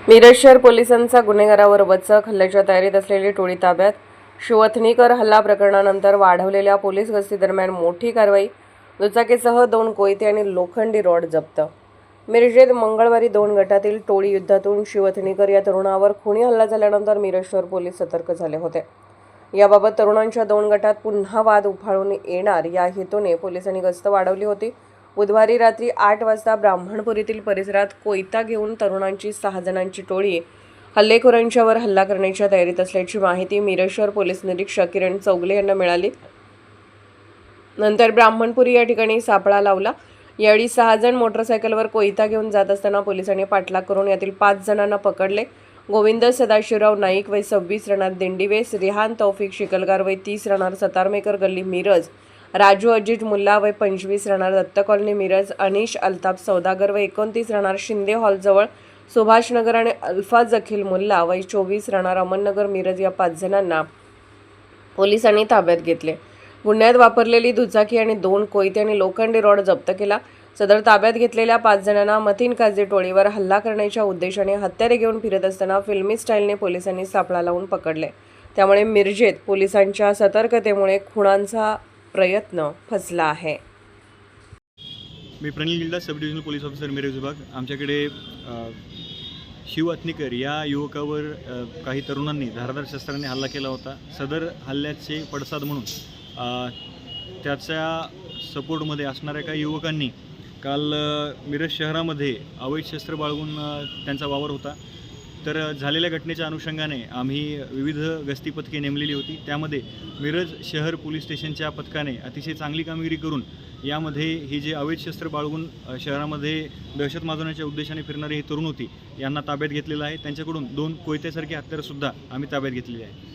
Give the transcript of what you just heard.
मिरज शहर पोलिसांचा गुन्हेगारावर वचक हल्ल्याच्या तयारीत असलेली टोळी ताब्यात. शिवथनीकर हल्ला प्रकरणानंतर वाढवलेल्या पोलीस गस्तीदरम्यान मोठी कारवाई. दुचाकीसह 2 कोयते आणि लोखंडी रॉड जप्त. मिरजेत मंगळवारी 2 गटातील टोळी युद्धातून शिवथनीकर या तरुणावर खुनी हल्ला झाल्यानंतर मिरज शहर पोलीस सतर्क झाले होते. याबाबत तरुणांच्या 2 गटात पुन्हा वाद उफाळून येणार या हेतूने पोलिसांनी गस्त वाढवली होती. बुधवारी रात्री 8 वाजता ब्राह्मणपुरीतील परिसरात कोयता घेऊन तरुणांची 6 जणांची टोळी हल्लेखोरांच्यावर हल्ला करण्याच्या तयारीत असल्याची माहिती मिरज शहर पोलीस निरीक्षक किरण चौगले यांना मिळाली. नंतर ब्राह्मणपुरी या ठिकाणी सापळा लावला. यावेळी 6 जण मोटरसायकलवर कोयता घेऊन जात असताना पोलिसांनी पाठलाग करून यातील 5 जणांना पकडले. गोविंद सदाशिवराव नाईक वय 26 राहणार दिंडीवेस, रिहान तौफिक शिकलगार वय 30 राहणार सतारमेकर गल्ली मिरज, राजू अजिज मुल्ला वय 25 राहणार दत्त कॉलनी मिरज, अनिश अल्ताफ सौदागर वय 29 राहणार शिंदे हॉलजवळ सुभाषनगर आणि अल्फा जखील मुल्ला वय 24 राहणार अमननगर मिरज या 5 जणांना पोलिसांनी ताब्यात घेतले. गुन्ह्यात वापरलेली दुचाकी आणि 2 कोयते आणि लोखंडी रॉड जप्त केला. सदर ताब्यात घेतलेल्या 5 जणांना मतीन काझी टोळीवर हल्ला करण्याच्या उद्देशाने हत्यारे घेऊन फिरत असताना फिल्मी स्टाईलने पोलिसांनी सापळा लावून पकडले. त्यामुळे मिरजेत पोलिसांच्या सतर्कतेमुळे खुणांचा प्रयत्न फसला आहे. मी Pranil Gilda, sub divisional police officer Miraj विभाग. आमच्याकडे शिवथनीकर या युवकावर काही तरुणांनी धारदार शस्त्राने हल्ला केला होता. सदर हल्ल्याचे पडसाद म्हणून त्याच्या सपोर्टमध्ये असणाऱ्या काही युवकांनी काल मिरज शहरामध्ये अवैध शस्त्र बाळगून त्यांचा वावर होता. तर झालेल्या घटनेच्या अनुषंगाने आम्ही विविध गस्ती पथके नेमलेली होती. त्यामध्ये मिरज शहर पोलीस स्टेशनच्या पथकाने अतिशय चांगली कामगिरी करून यामध्ये ही जे अवैध शस्त्र बाळगून शहरामध्ये दहशत माजवण्याच्या उद्देशाने फिरणारी ही तरुण होती यांना ताब्यात घेतलेलं आहे. त्यांच्याकडून 2 कोयत्यासारखी हत्यारंसुद्धा आम्ही ताब्यात घेतलेली आहे.